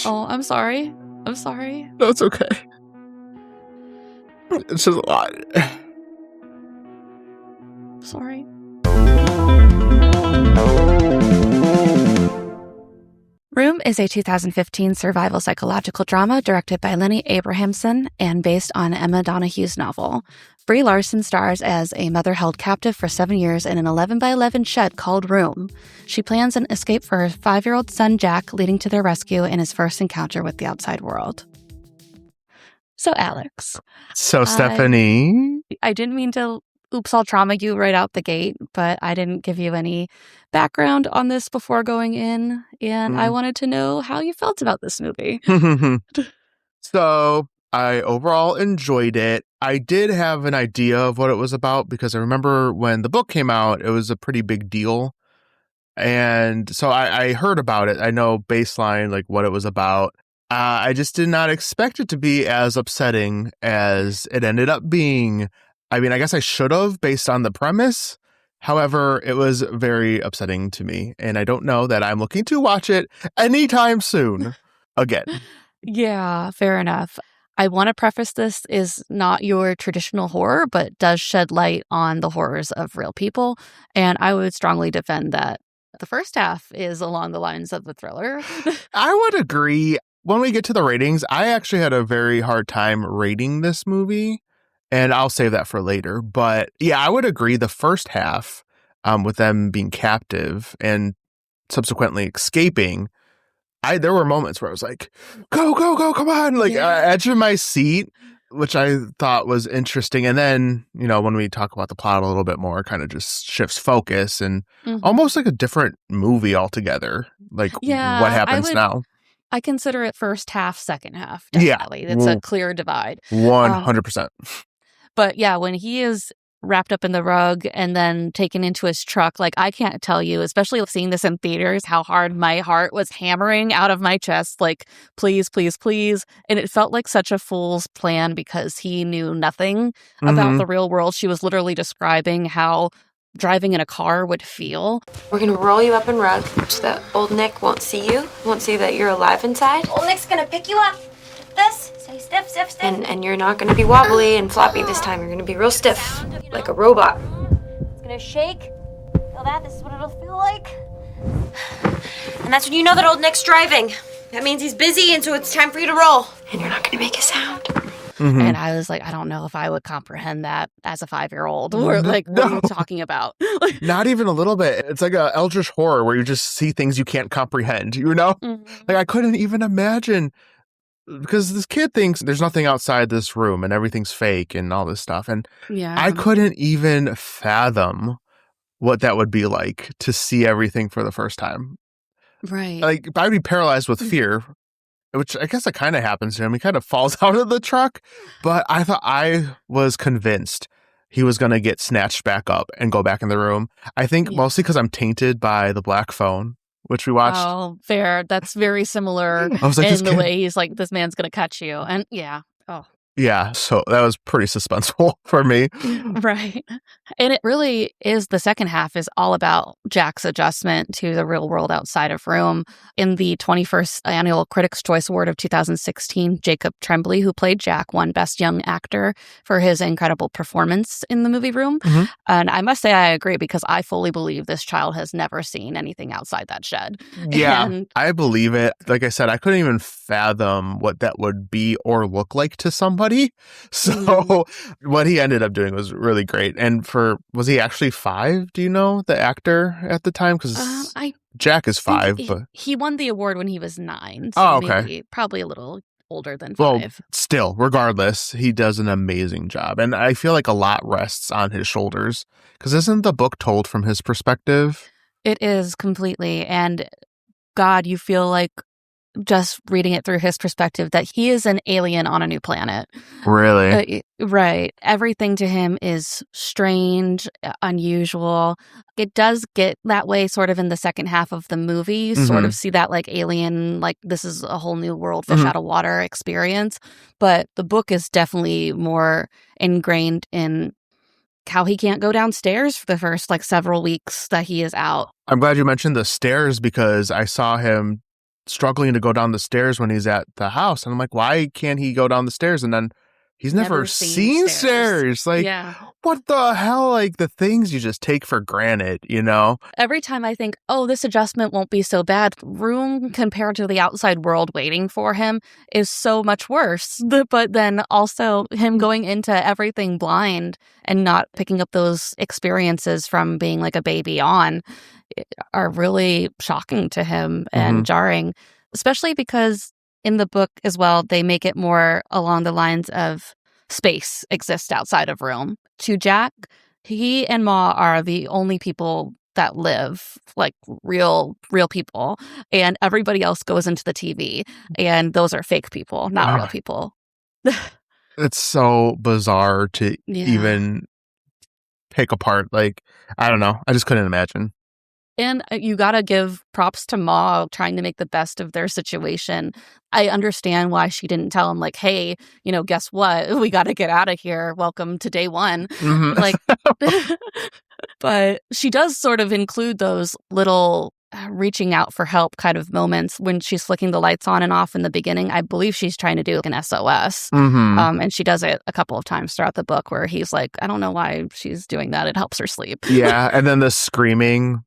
Oh, I'm sorry. I'm sorry. No, it's okay. It's just a lot. Sorry. Room is a 2015 survival psychological drama directed by Lenny Abrahamson and based on Emma Donoghue's novel. Brie Larson stars as a mother held captive for 7 years in an 11 by 11 shed called Room. She plans an escape for her 5-year-old son Jack, leading to their rescue and his first encounter with the outside world. So, Alex. So, Stephanie. I didn't mean to oops, I'll trauma you right out the gate, but I didn't give you any background on this before going in, and I wanted to know how you felt about this movie. So, I overall enjoyed it. I did have an idea of what it was about because I remember when the book came out, it was a pretty big deal. And so I heard about it. I know baseline, like what it was about. I just did not expect it to be as upsetting as it ended up being. I mean, I guess I should have based on the premise. However, it was very upsetting to me. And I don't know that I'm looking to watch it anytime soon again. Yeah, fair enough. I want to preface this is not your traditional horror, but does shed light on the horrors of real people. And I would strongly defend that the first half is along the lines of the thriller. I would agree. When we get to the ratings, I actually had a very hard time rating this movie. And I'll save that for later. But yeah, I would agree the first half with them being captive and subsequently escaping, there were moments where I was like, go, go, go, come on. Like edge of my seat, which I thought was interesting. And then, you know, when we talk about the plot a little bit more, kind of just shifts focus and almost like a different movie altogether. Like what happens now. I consider it first half, second half. Definitely. It's a clear divide. 100%. But yeah, when he is wrapped up in the rug and then taken into his truck, like I can't tell you, especially seeing this in theaters, how hard my heart was hammering out of my chest. Like, please, please, please. And it felt like such a fool's plan because he knew nothing about the real world. She was literally describing how driving in a car would feel. We're gonna roll you up in rug so that old Nick won't see you, won't see that you're alive inside. Old Nick's gonna pick you up. This, stay stiff, stiff, stiff. And you're not gonna be wobbly and floppy this time. You're gonna be real stiff, like a robot. It's gonna shake. Feel that? This is what it'll feel like. And that's when you know that old Nick's driving. That means he's busy, and so it's time for you to roll. And you're not gonna make a sound. And I was like, I don't know if I would comprehend that as a 5-year-old. Or like, what are you talking about? Not even a little bit. It's like a eldritch horror where you just see things you can't comprehend, you know? Like I couldn't even imagine, because this kid thinks there's nothing outside this room and everything's fake and all this stuff. And I couldn't even fathom what that would be like to see everything for the first time. Right. Like I'd be paralyzed with fear, which I guess it kind of happens to him. He kind of falls out of the truck, but I was convinced he was going to get snatched back up and go back in the room. I think mostly because I'm tainted by the black phone, which we watched. Oh, fair. That's very similar in the way he's like, this man's going to catch you. And yeah, so that was pretty suspenseful for me. Right. And it really is, the second half is all about Jack's adjustment to the real world outside of Room. In the 21st Annual Critics' Choice Award of 2016, Jacob Tremblay, who played Jack, won Best Young Actor for his incredible performance in the movie Room. And I must say I agree, because I fully believe this child has never seen anything outside that shed. Yeah, I believe it. Like I said, I couldn't even fathom what that would be or look like to somebody. So what he ended up doing was really great. And was he actually 5? Do you know, the actor at the time? Because Jack is 5, but he won the award when he was 9. So okay, probably a little older than 5. Well, still, regardless, he does an amazing job, and I feel like a lot rests on his shoulders. Because isn't the book told from his perspective? It is completely, and God, you feel like, just reading it through his perspective, that he is an alien on a new planet. Really? Right. Everything to him is strange, unusual. It does get that way sort of in the second half of the movie. You sort of see that like alien, like this is a whole new world, fish out of water experience. But the book is definitely more ingrained in how he can't go downstairs for the first like several weeks that he is out. I'm glad you mentioned the stairs, because I saw him struggling to go down the stairs when he's at the house. And I'm like, why can't he go down the stairs? And then he's never seen stairs. Like, what the hell? Like, the things you just take for granted, you know? Every time I think, oh, this adjustment won't be so bad, room compared to the outside world waiting for him is so much worse. But then also him going into everything blind and not picking up those experiences from being like a baby on are really shocking to him and jarring, especially because in the book as well, they make it more along the lines of space exists outside of room. To Jack, he and Ma are the only people that live, like real people, and everybody else goes into the TV, and those are fake people, not real people. It's so bizarre to even pick apart. Like, I don't know. I just couldn't imagine. And you gotta give props to Ma trying to make the best of their situation. I understand why she didn't tell him, like, hey, guess what? We gotta get out of here. Welcome to day one. Like, but she does sort of include those little reaching out for help kind of moments when she's flicking the lights on and off in the beginning. I believe she's trying to do an SOS. And she does it a couple of times throughout the book where he's like, I don't know why she's doing that. It helps her sleep. Yeah. And then the screaming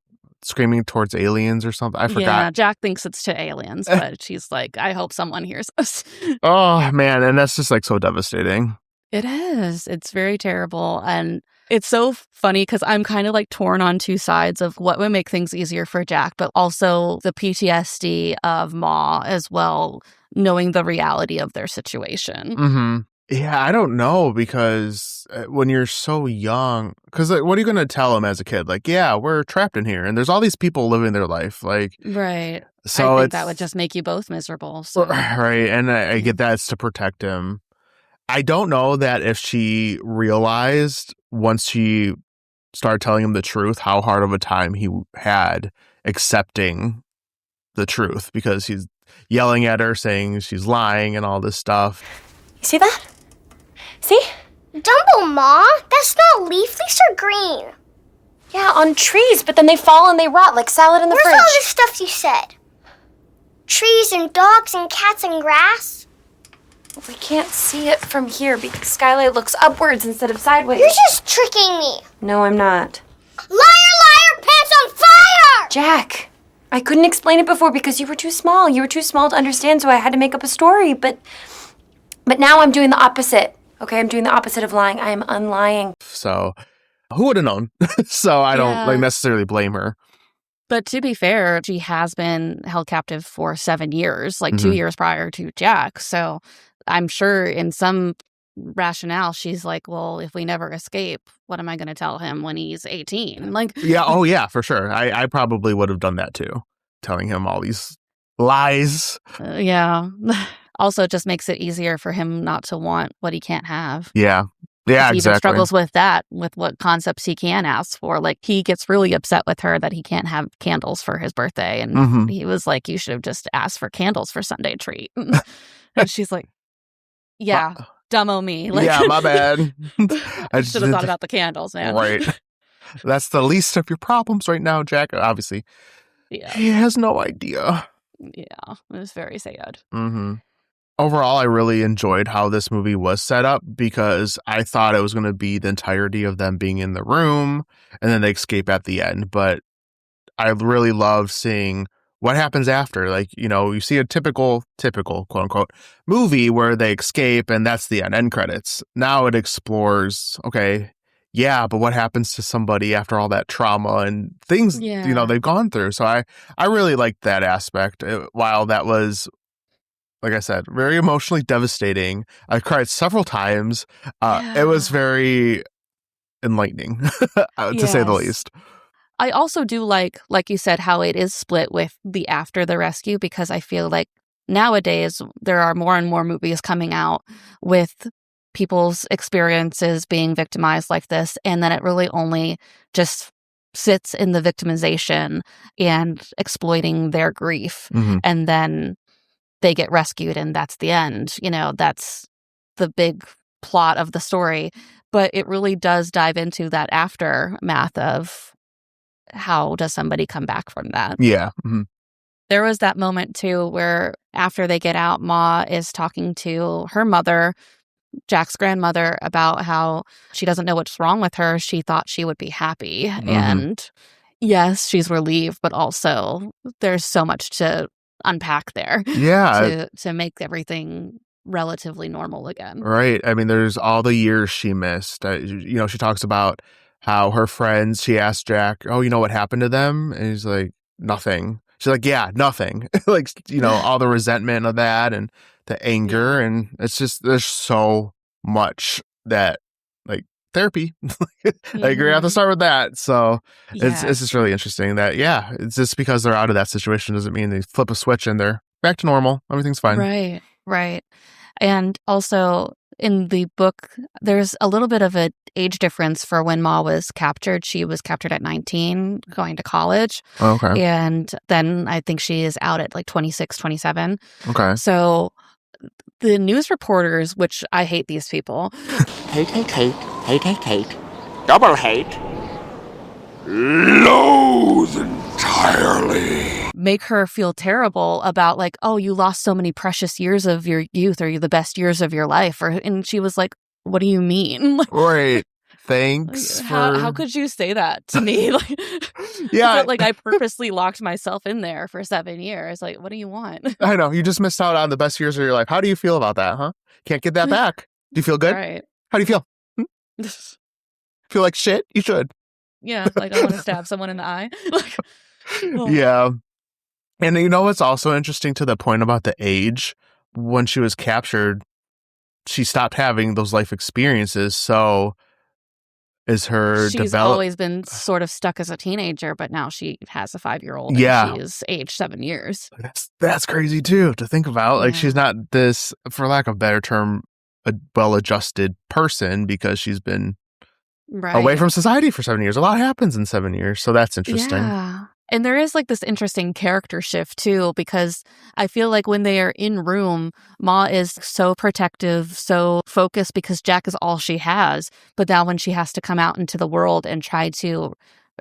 towards aliens or something. I forgot. Yeah, Jack thinks it's to aliens, but she's like, I hope someone hears us. Oh, man. And that's just like so devastating. It is. It's very terrible. And it's so funny because I'm kind of like torn on two sides of what would make things easier for Jack, but also the PTSD of Ma as well, knowing the reality of their situation. Yeah, I don't know, because when you're so young, because like, what are you going to tell him as a kid? Like, yeah, we're trapped in here and there's all these people living their life. Like, right. So I think that would just make you both miserable. So. Right. And I get that it's to protect him. I don't know that if she realized once she started telling him the truth, how hard of a time he had accepting the truth, because he's yelling at her, saying she's lying and all this stuff. You see that? See? Dumbo, Ma. That's not leaf. Leaves are green. Yeah, on trees, but then they fall and they rot like salad in the fridge. Where's all this stuff you said? Trees and dogs and cats and grass? We can't see it from here because skylight looks upwards instead of sideways. You're just tricking me. No, I'm not. Liar, liar, pants on fire! Jack, I couldn't explain it before because you were too small. You were too small to understand, so I had to make up a story. But now I'm doing the opposite. Okay, I'm doing the opposite of lying. I am unlying. So, who would have known? So I don't necessarily blame her. But to be fair, she has been held captive for 7 years, like 2 years prior to Jack. So I'm sure in some rationale, she's like, well, if we never escape, what am I going to tell him when he's 18? Like, yeah, oh yeah, for sure. I probably would have done that too, telling him all these lies. Yeah. Also, it just makes it easier for him not to want what he can't have. Yeah. Yeah, he exactly. even struggles with that, with what concepts he can ask for. Like, he gets really upset with her that he can't have candles for his birthday. And he was like, you should have just asked for candles for Sunday treat. And she's like, yeah, dumbo me. Like, yeah, my bad. I should have thought about the candles, man. Right. That's the least of your problems right now, Jack. Obviously. Yeah. He has no idea. Yeah, it was very sad. Overall, I really enjoyed how this movie was set up, because I thought it was going to be the entirety of them being in the room and then they escape at the end. But I really love seeing what happens after. Like, you see a typical quote unquote movie where they escape and that's the end credits. Now it explores, okay, yeah, but what happens to somebody after all that trauma and things, they've gone through. So I really liked that aspect. While that was, like I said, very emotionally devastating. I cried several times. It was very enlightening, to say the least. I also do like you said, how it is split with the after the rescue, because I feel like nowadays there are more and more movies coming out with people's experiences being victimized like this, and then it really only just sits in the victimization and exploiting their grief, and then they get rescued and that's the end. That's the big plot of the story. But it really does dive into that aftermath of how does somebody come back from that. Yeah. There was that moment, too, where after they get out, Ma is talking to her mother, Jack's grandmother, about how she doesn't know what's wrong with her. She thought she would be happy. And yes, she's relieved, but also there's so much to unpack there to make everything relatively normal again. Right. I mean, there's all the years she missed. She talks about how her friends, she asked Jack, oh, you know what happened to them? And he's like, nothing. She's like, yeah, nothing. Like, all the resentment of that and the anger. And it's just, there's so much that, like, therapy. I agree. I have to start with that. So it's just really interesting that, it's just because they're out of that situation doesn't mean they flip a switch and they're back to normal. Everything's fine. Right. And also in the book, there's a little bit of an age difference for when Ma was captured. She was captured at 19, going to college. Okay. And then I think she is out at like 26, 27. Okay. So the news reporters, which I hate these people. Hate. Double hate. Loathe entirely. Make her feel terrible about like, oh, you lost so many precious years of your youth or the best years of your life. And she was like, what do you mean? Right. Thanks. How could you say that to me? Like, like I purposely locked myself in there for 7 years. Like, what do you want? I know. You just missed out on the best years of your life. How do you feel about that, huh? Can't get that back. Do you feel good? Right. How do you feel? Feel like shit? You should. Yeah, like I want to stab someone in the eye. Yeah. And what's also interesting to the point about the age? When she was captured, she stopped having those life experiences. So is her She's always been sort of stuck as a teenager, but now she has a 5-year-old and she's aged 7 years. That's crazy too to think about. Like she's not this, for lack of a better term, a well-adjusted person because she's been away from society for 7 years. A lot happens in 7 years. So that's interesting. Yeah. And there is like this interesting character shift too, because I feel like when they are in room, Ma is so protective, so focused because Jack is all she has. But now when she has to come out into the world and try to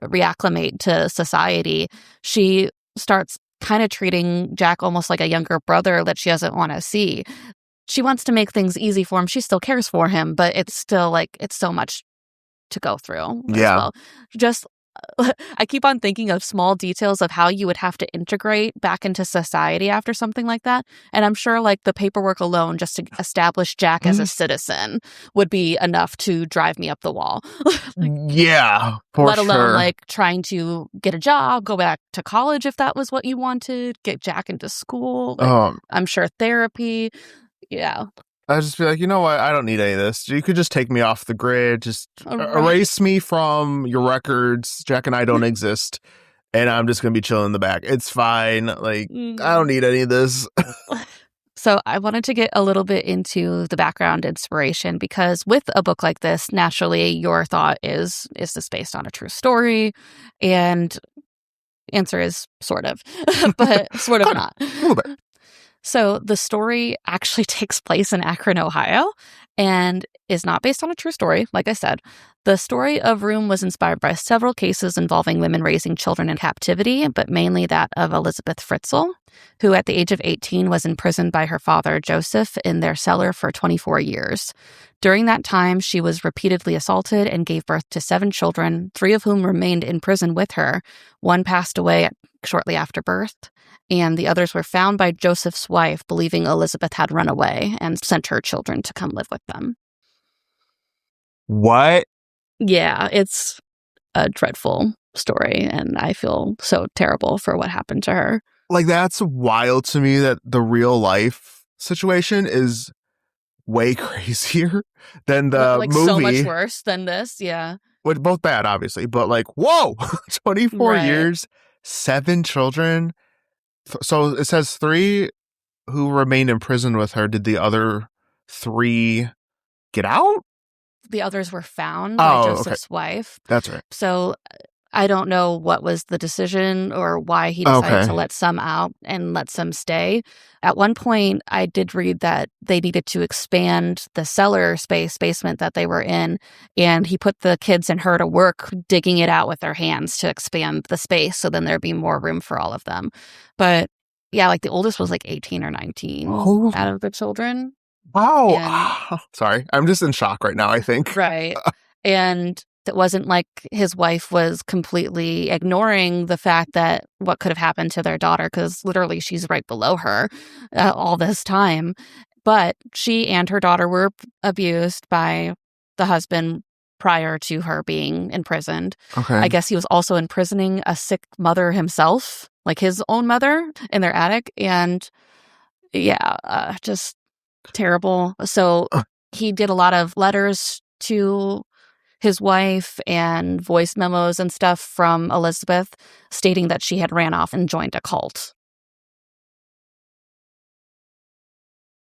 reacclimate to society, she starts kind of treating Jack almost like a younger brother that she doesn't want to see. She wants to make things easy for him. She still cares for him, but it's still like, it's so much to go through as well. Just I keep on thinking of small details of how you would have to integrate back into society after something like that. And I'm sure like the paperwork alone just to establish Jack as a citizen would be enough to drive me up the wall. Let alone like trying to get a job, go back to college if that was what you wanted, get Jack into school. Like, I'm sure therapy. Yeah. I'd just be like, you know what? I don't need any of this. You could just take me off the grid. Just erase me from your records. Jack and I don't exist. And I'm just going to be chilling in the back. It's fine. Like, I don't need any of this. So I wanted to get a little bit into the background inspiration because with a book like this, naturally, your thought is this based on a true story? And answer is sort of, but sort of not. A little bit. So the story actually takes place in Akron, Ohio, and is not based on a true story, like I said. The story of Room was inspired by several cases involving women raising children in captivity, but mainly that of Elisabeth Fritzl, who at the age of 18 was imprisoned by her father, Josef, in their cellar for 24 years. During that time, she was repeatedly assaulted and gave birth to 7 children, 3 of whom remained in prison with her. 1 passed away shortly after birth, and the others were found by Josef's wife, believing Elisabeth had run away and sent her children to come live with them. What? Yeah, it's a dreadful story, and I feel so terrible for what happened to her. Like, that's wild to me that the real life situation is way crazier than the like movie. So much worse than this, yeah. Well, both bad, obviously, but like, whoa, 24 years, 7 children. So it says 3 who remained in prison with her. Did the other 3 get out? The others were found by Joseph's wife. That's right. So I don't know what was the decision or why he decided to let some out and let some stay. At one point, I did read that they needed to expand the cellar basement that they were in, and he put the kids and her to work digging it out with their hands to expand the space so then there'd be more room for all of them. But Yeah, like the oldest was like 18 or 19 out of the children. Wow. Sorry. I'm just in shock right now, I think. Right. And it wasn't like his wife was completely ignoring the fact that what could have happened to their daughter, because literally she's right below her all this time. But she and her daughter were abused by the husband prior to her being imprisoned. Okay. I guess he was also imprisoning a sick mother himself, like his own mother, in their attic. And yeah, just terrible. So he did a lot of letters to his wife and voice memos and stuff from Elisabeth stating that she had ran off and joined a cult.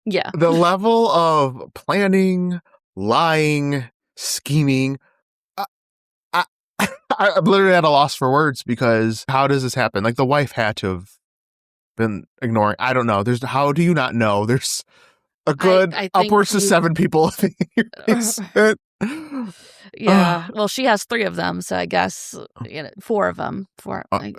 Yeah. The level of planning, lying, scheming. I'm literally at a loss for words, because how does this happen? Like, the wife had to have been ignoring. I don't know. How do you not know? There's a good I think upwards to 7 people in your basement. Yeah. Well, she has 3 of them, so I guess 4 of them.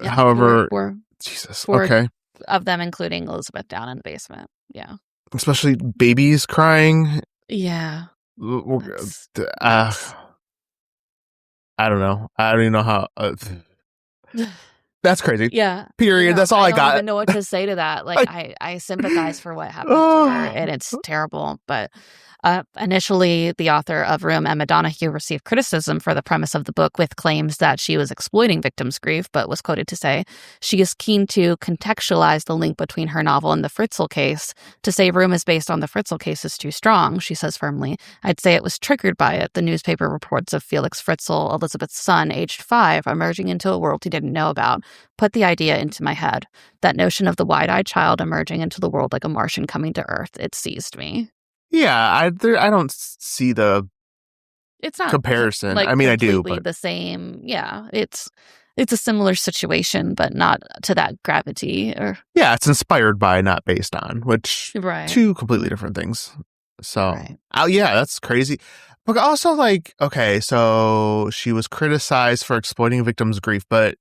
However, 4 Jesus. 4 Okay. of them, including Elisabeth, down in the basement. Yeah. Especially babies crying. Yeah. I don't know. I don't even know how. That's crazy. Yeah. Period. That's all I got. I don't even know what to say to that. Like, I sympathize for what happened to her, and it's terrible. But initially, the author of Room, Emma Donoghue, received criticism for the premise of the book, with claims that she was exploiting victims' grief, but was quoted to say she is keen to contextualize the link between her novel and the Fritzl case. To say Room is based on the Fritzl case is too strong, she says firmly. I'd say it was triggered by it. The newspaper reports of Felix Fritzl, Elisabeth's son, aged 5, emerging into a world he didn't know about, put the idea into my head. That notion of the wide-eyed child emerging into the world like a Martian coming to Earth, it seized me. Yeah, I don't see the it's not comparison. Like, I mean, I do, but the same. Yeah, it's a similar situation, but not to that gravity. Or yeah, it's inspired by, not based on, which right. 2 completely different things. So, right. Yeah, that's crazy. But also, like, okay, so she was criticized for exploiting a victim's grief, but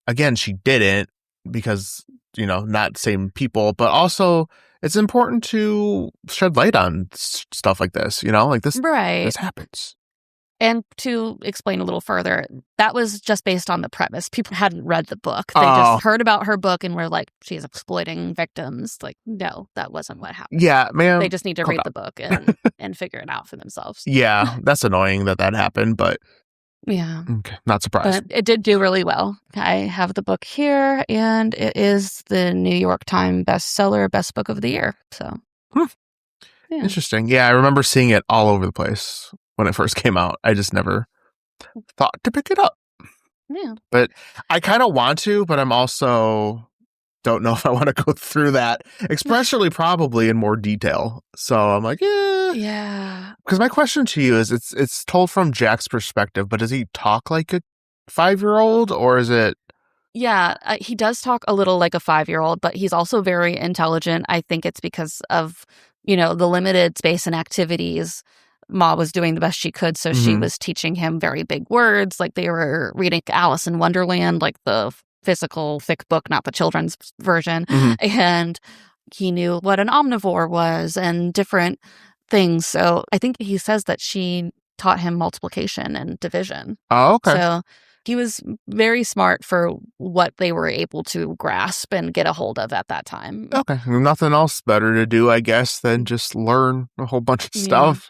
again, she didn't, because, not same people, but also it's important to shed light on stuff like this, like this, right. This happens. And to explain a little further, that was just based on the premise. People hadn't read the book. They just heard about her book and were like, she's exploiting victims. Like, no, that wasn't what happened. Yeah, man. They just need to read the book and figure it out for themselves. Yeah, that's annoying that happened, but yeah. Okay, not surprised. But it did do really well. I have the book here, and it is the New York Times bestseller, best book of the year. So, yeah. Interesting. Yeah, I remember seeing it all over the place when it first came out. I just never thought to pick it up. Yeah. But I kind of want to, but I'm also don't know if I want to go through that, especially probably in more detail. So I'm like, yeah. Because my question to you is, it's told from Jack's perspective, but does he talk like a 5-year-old, or is it? Yeah, he does talk a little like a 5-year-old, but he's also very intelligent. I think it's because of, the limited space and activities. Ma was doing the best she could, so she was teaching him very big words. Like, they were reading Alice in Wonderland, like the physical thick book, not the children's version. And he knew what an omnivore was and different things. So I think he says that she taught him multiplication and division. Oh, okay. So he was very smart for what they were able to grasp and get a hold of at that time. Okay. Nothing else better to do, I guess, than just learn a whole bunch of stuff.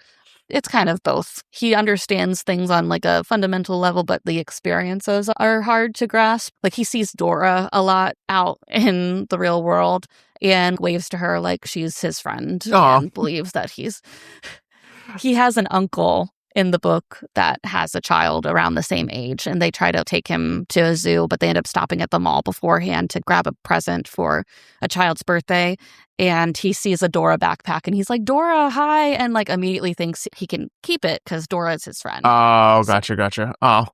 It's kind of both. He understands things on like a fundamental level, but the experiences are hard to grasp. Like, he sees Dora a lot out in the real world and waves to her like she's his friend. And believes that he has an uncle in the book that has a child around the same age, and they try to take him to a zoo, but they end up stopping at the mall beforehand to grab a present for a child's birthday. And he sees a Dora backpack and he's like, Dora, hi. And like immediately thinks he can keep it because Dora is his friend. Oh, gotcha. Oh,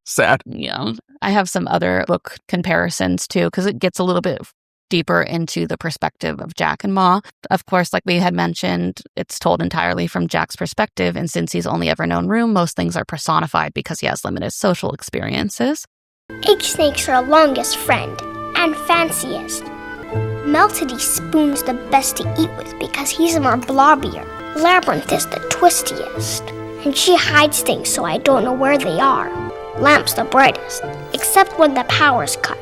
sad. Yeah. I have some other book comparisons too, because it gets a little bit deeper into the perspective of Jack and Ma. Of course, like we had mentioned, it's told entirely from Jack's perspective. And since he's only ever known Room, most things are personified because he has limited social experiences. Egg snakes are longest friend and fanciest. Melted spoon's the best to eat with because he's more blobbier. Labyrinth is the twistiest. And she hides things so I don't know where they are. Lamp's the brightest, except when the power's cut.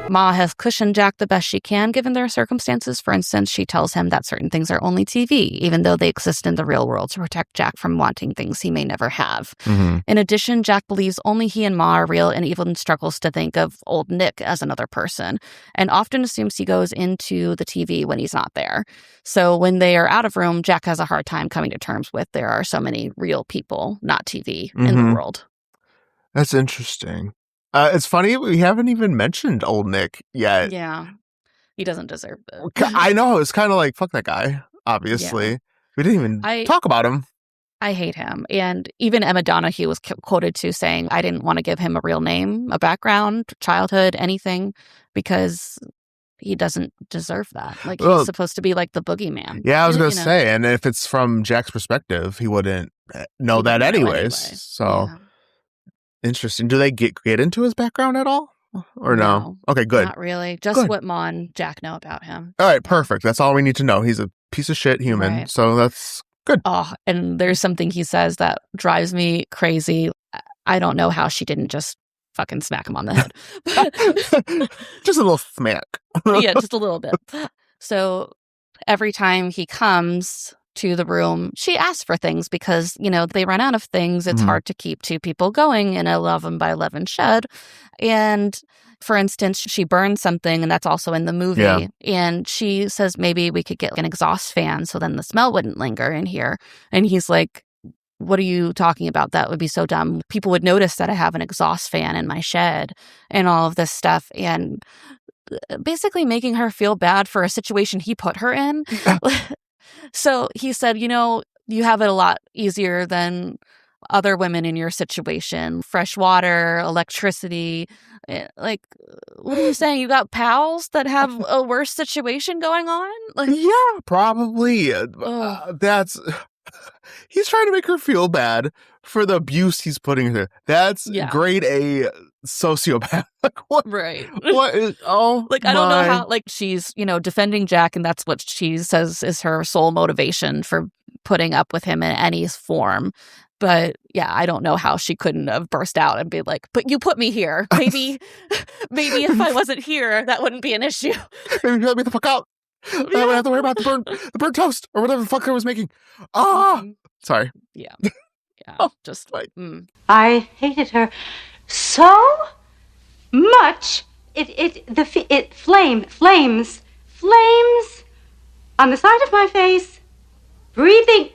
Ma has cushioned Jack the best she can given their circumstances. For instance, she tells him that certain things are only TV, even though they exist in the real world to protect Jack from wanting things he may never have. Mm-hmm. In addition, Jack believes only he and Ma are real and even struggles to think of old Nick as another person, and often assumes he goes into the TV when he's not there. So when they are out of room, Jack has a hard time coming to terms with there are so many real people, not TV, in the world. That's interesting. It's funny, we haven't even mentioned old Nick yet. Yeah. He doesn't deserve it. I know, it's kind of like, fuck that guy, obviously. Yeah. We didn't even talk about him. I hate him. And even Emma Donoghue was quoted to saying, I didn't want to give him a real name, a background, childhood, anything, because he doesn't deserve that. Like, he's supposed to be like the boogeyman. Yeah, I was going to say, and if it's from Jack's perspective, he wouldn't know that anyways. So... Yeah. Interesting. Do they get into his background at all? Or no? Okay, good. Not really. Just what Ma and Jack know about him. All right, perfect. That's all we need to know. He's a piece of shit human. Right. So that's good. Oh, and there's something he says that drives me crazy. I don't know how she didn't just fucking smack him on the head. Just a little smack. Yeah, just a little bit. So every time he comes to the room, she asks for things because, they run out of things. It's hard to keep two people going in a 11 by 11 shed. And for instance, she burns something, and that's also in the movie. Yeah. And she says, maybe we could get an exhaust fan so then the smell wouldn't linger in here. And he's like, what are you talking about? That would be so dumb. People would notice that I have an exhaust fan in my shed and all of this stuff. And basically making her feel bad for a situation he put her in. So he said, you have it a lot easier than other women in your situation. Fresh water, electricity. Like, what are you saying? You got pals that have a worse situation going on? Like, yeah, probably. That's... He's trying to make her feel bad for the abuse he's putting her through. That's grade A sociopath. Like, what? Right. What is... Oh, like, I don't know how... Like, she's, defending Jack, and that's what she says is her sole motivation for putting up with him in any form. But, yeah, I don't know how she couldn't have burst out and be like, but you put me here. Maybe if I wasn't here, that wouldn't be an issue. Maybe let me the fuck out. I don't have to worry about the burnt toast or whatever the fuck I was making. Sorry. Yeah. Yeah. Just like. I hated her so much. It flames on the side of my face, heaving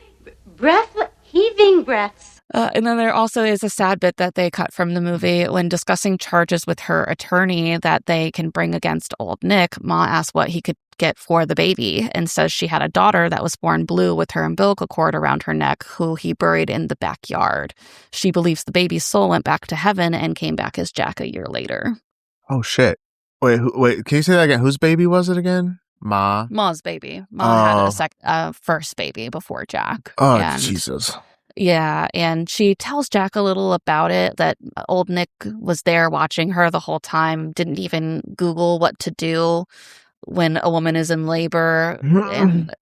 breaths. And then there also is a sad bit that they cut from the movie when discussing charges with her attorney that they can bring against old Nick. Ma asks what he could get for the baby and says she had a daughter that was born blue with her umbilical cord around her neck who he buried in the backyard. She believes the baby's soul went back to heaven and came back as Jack a year later. Oh, shit. Wait, can you say that again? Whose baby was it again? Ma's baby. Ma had a first baby before Jack. Oh, Jesus. Yeah, and she tells Jack a little about it, that old Nick was there watching her the whole time, didn't even Google what to do when a woman is in labor, and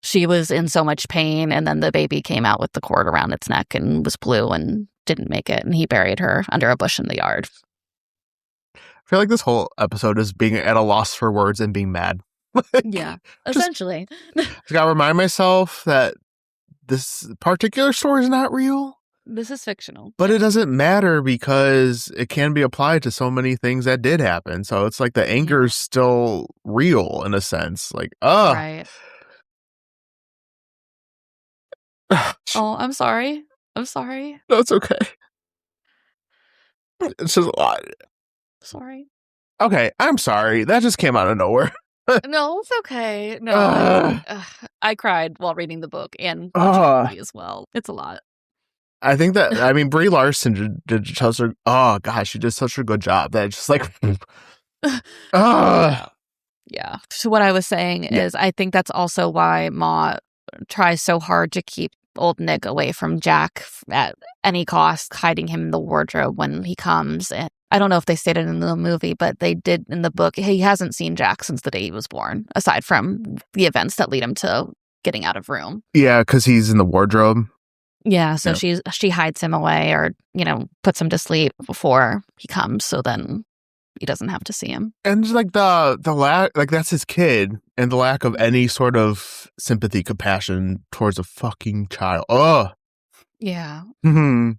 she was in so much pain, and then the baby came out with the cord around its neck and was blue and didn't make it, and he buried her under a bush in the yard. I feel like this whole episode is being at a loss for words and being mad. Yeah, essentially. I gotta remind myself that this particular story is not real. This is fictional. But it doesn't matter because it can be applied to so many things that did happen. So it's like the anger is still real in a sense. Like, Right. Oh, I'm sorry. No, it's okay. It's just a lot. Sorry. Okay, I'm sorry. That just came out of nowhere. No, it's okay. No, I cried while reading the book and watching the movie as well. It's a lot. I think that, Brie Larson did such a, oh gosh, she did such a good job that it's just like, Yeah. So what I was saying is I think that's also why Ma tries so hard to keep old Nick away from Jack at any cost, hiding him in the wardrobe when he comes. And I don't know if they stated in the movie, but they did in the book. He hasn't seen Jack since the day he was born, aside from the events that lead him to getting out of room. Yeah, because he's in the wardrobe. Yeah, so she hides him away or, puts him to sleep before he comes, so then he doesn't have to see him. And just like the lack, like that's his kid, and the lack of any sort of sympathy, compassion towards a fucking child. Ugh. Yeah. Mm-hmm.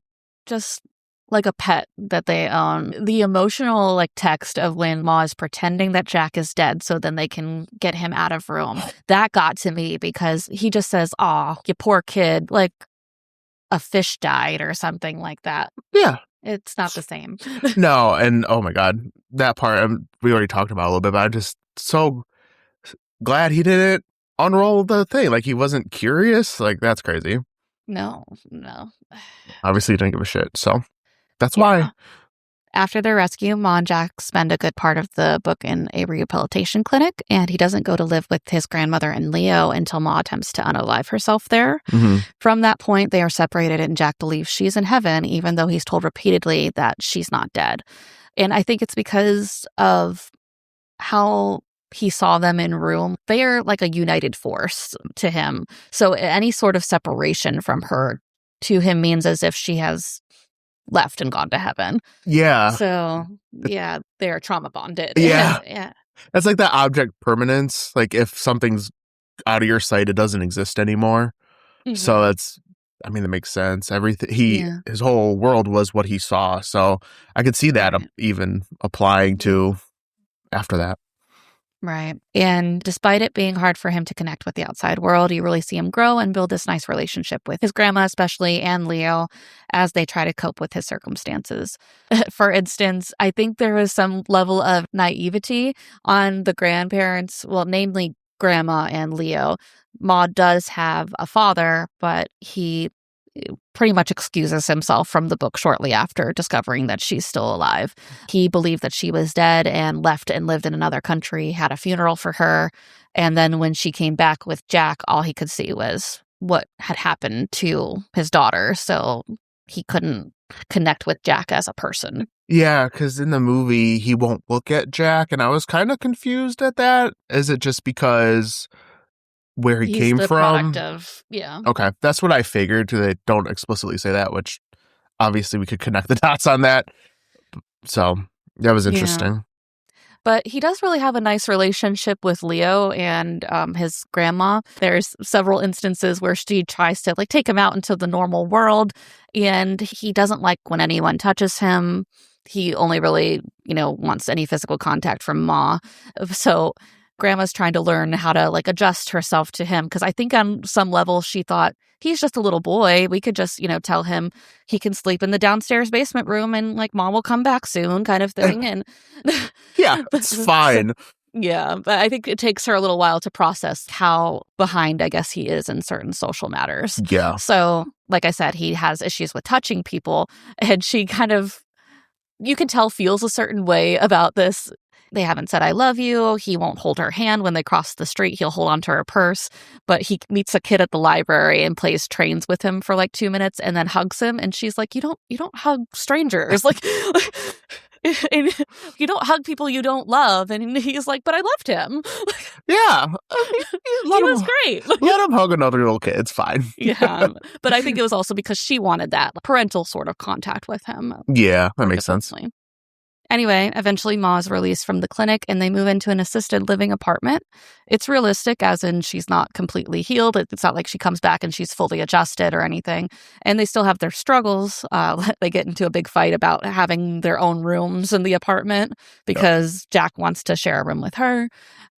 Just like a pet that they own. The emotional text of when Ma is pretending that Jack is dead so then they can get him out of room. That got to me because he just says, "Aw, you poor kid," like a fish died or something like that. Yeah. It's not the same. No, and oh my God, that part we already talked about a little bit, but I'm just so glad he didn't unroll the thing. Like he wasn't curious. Like that's crazy. No. Obviously, he didn't give a shit. So that's why. After their rescue, Ma and Jack spend a good part of the book in a rehabilitation clinic, and he doesn't go to live with his grandmother and Leo until Ma attempts to unalive herself there. Mm-hmm. From that point, they are separated, and Jack believes she's in heaven, even though he's told repeatedly that she's not dead. And I think it's because of how he saw them in room. They are like a united force to him. So any sort of separation from her to him means as if she has left and gone to heaven. Yeah. So, yeah, they're trauma bonded. Yeah. Yeah. That's like that object permanence. Like if something's out of your sight, it doesn't exist anymore. Mm-hmm. So that makes sense. Everything his whole world was what he saw. So I could see that even applying to after that. Right. And despite it being hard for him to connect with the outside world, you really see him grow and build this nice relationship with his grandma, especially, and Leo, as they try to cope with his circumstances. For instance, I think there was some level of naivety on the grandparents, well, namely grandma and Leo. Ma does have a father, but he pretty much excuses himself from the book shortly after discovering that she's still alive. He believed that she was dead and left and lived in another country, had a funeral for her. And then when she came back with Jack, all he could see was what had happened to his daughter. So he couldn't connect with Jack as a person. Yeah, because in the movie, he won't look at Jack. And I was kind of confused at that. Is it just because where he came the from? Product of, yeah. Okay, that's what I figured. They don't explicitly say that, which obviously we could connect the dots on that. So that was interesting. Yeah. But he does really have a nice relationship with Leo and his grandma. There's several instances where she tries to take him out into the normal world, and he doesn't like when anyone touches him. He only really, wants any physical contact from Ma. So Grandma's trying to learn how to adjust herself to him, because I think on some level she thought he's just a little boy. We could just, tell him he can sleep in the downstairs basement room and Mom will come back soon kind of thing. And yeah, it's fine. Yeah, but I think it takes her a little while to process how behind, I guess, he is in certain social matters. Yeah. So, like I said, he has issues with touching people, and she kind of, you can tell, feels a certain way about this. They haven't said, "I love you." He won't hold her hand when they cross the street. He'll hold onto her purse. But he meets a kid at the library and plays trains with him for 2 minutes and then hugs him. And she's like, you don't hug strangers. And you don't hug people you don't love. And he's like, but I loved him. Yeah. He was great. Let him hug another little kid. It's fine. Yeah. But I think it was also because she wanted that parental sort of contact with him. Yeah, that makes sense. Anyway, eventually Ma is released from the clinic and they move into an assisted living apartment. It's realistic, as in she's not completely healed. It's not like she comes back and she's fully adjusted or anything. And they still have their struggles. They get into a big fight about having their own rooms in the apartment because Jack wants to share a room with her.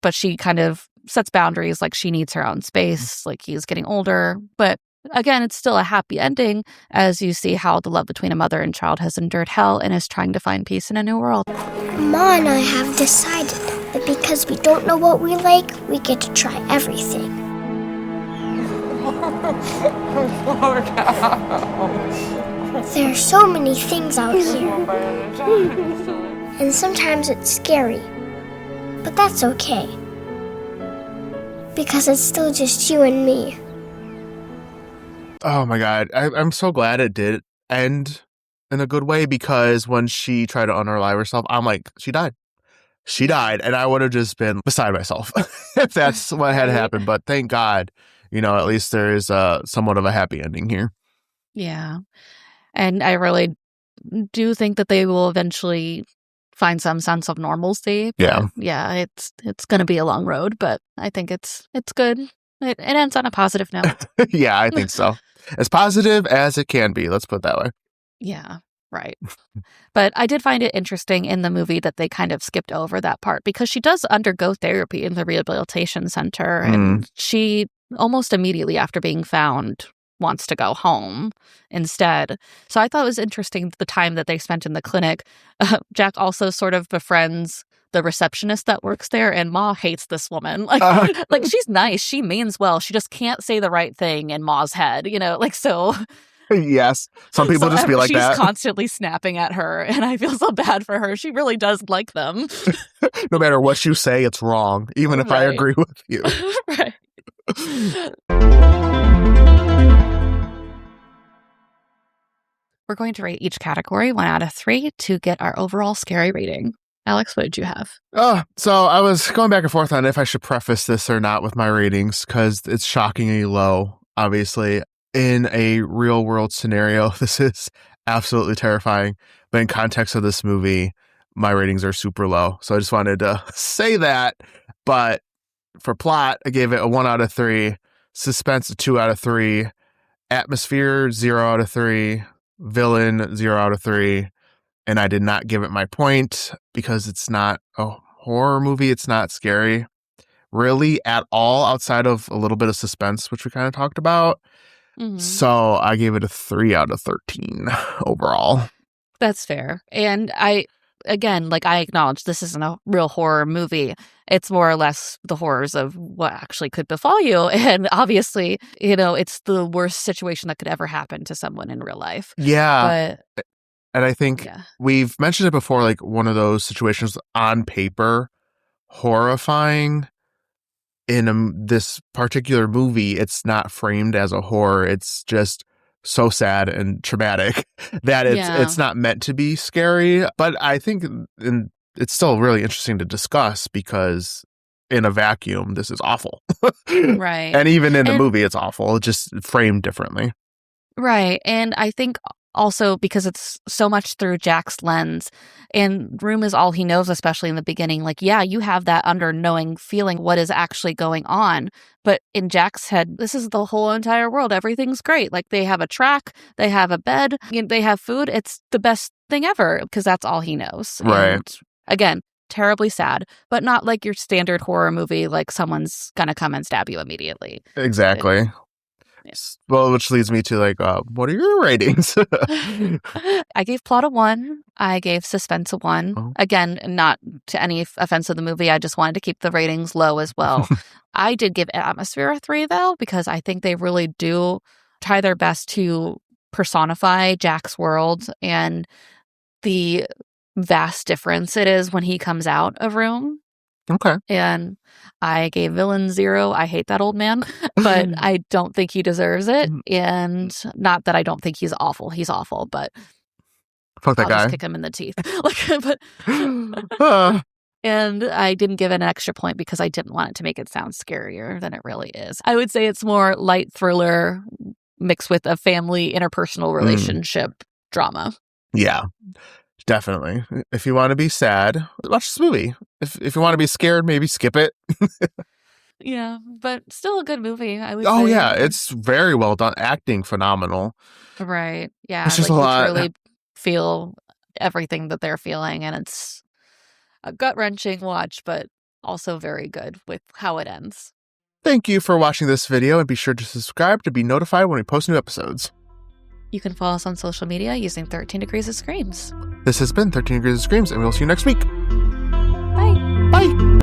But she kind of sets boundaries, she needs her own space, he's getting older. But again, it's still a happy ending as you see how the love between a mother and child has endured hell and is trying to find peace in a new world. Ma and I have decided that because we don't know what we like, we get to try everything. There are so many things out here. And sometimes it's scary. But that's okay. Because it's still just you and me. Oh my God. I'm so glad it did end in a good way, because when she tried to unalive herself, I'm like, she died. She died, and I would have just been beside myself if that's what had happened. But thank God, at least there is somewhat of a happy ending here. Yeah. And I really do think that they will eventually find some sense of normalcy. But yeah, it's going to be a long road, but I think it's good. It ends on a positive note. Yeah, I think so. As positive as it can be. Let's put it that way. Yeah, right. But I did find it interesting in the movie that they kind of skipped over that part, because she does undergo therapy in the rehabilitation center, and she almost immediately after being found wants to go home instead. So I thought it was interesting the time that they spent in the clinic. Jack also sort of befriends the receptionist that works there, and Ma hates this woman. Like she's nice, she means well, she just can't say the right thing in Ma's head, so. Yes, some people just be like she's that. She's constantly snapping at her, and I feel so bad for her. She really does like them. No matter what you say, it's wrong, even if I agree with you. Right. We're going to rate each category 1 out of 3 to get our overall scary rating. Alex, what did you have? So I was going back and forth on if I should preface this or not with my ratings, because it's shockingly low, obviously. In a real world scenario, this is absolutely terrifying. But in context of this movie, my ratings are super low. So I just wanted to say that. But for plot, I gave it a 1 out of 3. Suspense, a 2 out of 3. Atmosphere, 0 out of 3. Villain, 0 out of 3. And I did not give it my point because it's not a horror movie. It's not scary really at all, outside of a little bit of suspense, which we kind of talked about. Mm-hmm. So I gave it a 3 out of 13 overall. That's fair. And I acknowledge this isn't a real horror movie. It's more or less the horrors of what actually could befall you. And obviously, it's the worst situation that could ever happen to someone in real life. Yeah. And I think we've mentioned it before, like one of those situations on paper, horrifying. In this particular movie, it's not framed as a horror. It's just so sad and traumatic that it's not meant to be scary. But I think it's still really interesting to discuss, because in a vacuum, this is awful. Right. And even in the movie, it's awful. It's just framed differently. Right. And I think also because it's so much through Jack's lens, and Room is all he knows, especially in the beginning. Like, yeah, you have that underknowing feeling what is actually going on. But in Jack's head, this is the whole entire world. Everything's great. Like, they have a track, they have a bed, they have food. It's the best thing ever, because that's all he knows. Right. And again, terribly sad, but not like your standard horror movie, like someone's going to come and stab you immediately. Exactly. Well, which leads me to what are your ratings? I gave plot a 1. I gave suspense a 1. Oh. Again, not to any offense of the movie. I just wanted to keep the ratings low as well. I did give atmosphere a 3, though, because I think they really do try their best to personify Jack's world and the vast difference it is when he comes out of Room. Okay. And I gave Villain 0. I hate that old man, but I don't think he deserves it. And not that I don't think he's awful. He's awful, but fuck that I'll guy. Just kick him in the teeth. And I didn't give it an extra point because I didn't want it to make it sound scarier than it really is. I would say it's more light thriller mixed with a family interpersonal relationship drama. Yeah. Definitely. If you want to be sad, watch this movie. If you want to be scared, maybe skip it. Yeah, but still a good movie, I would say. Oh, yeah. It's very well done. Acting phenomenal. Right. Yeah. It's just a lot. You truly feel everything that they're feeling, and it's a gut-wrenching watch, but also very good with how it ends. Thank you for watching this video, and be sure to subscribe to be notified when we post new episodes. You can follow us on social media using 13 Degrees of Screams. This has been 13 Degrees of Screams, and we'll see you next week. Bye. Bye.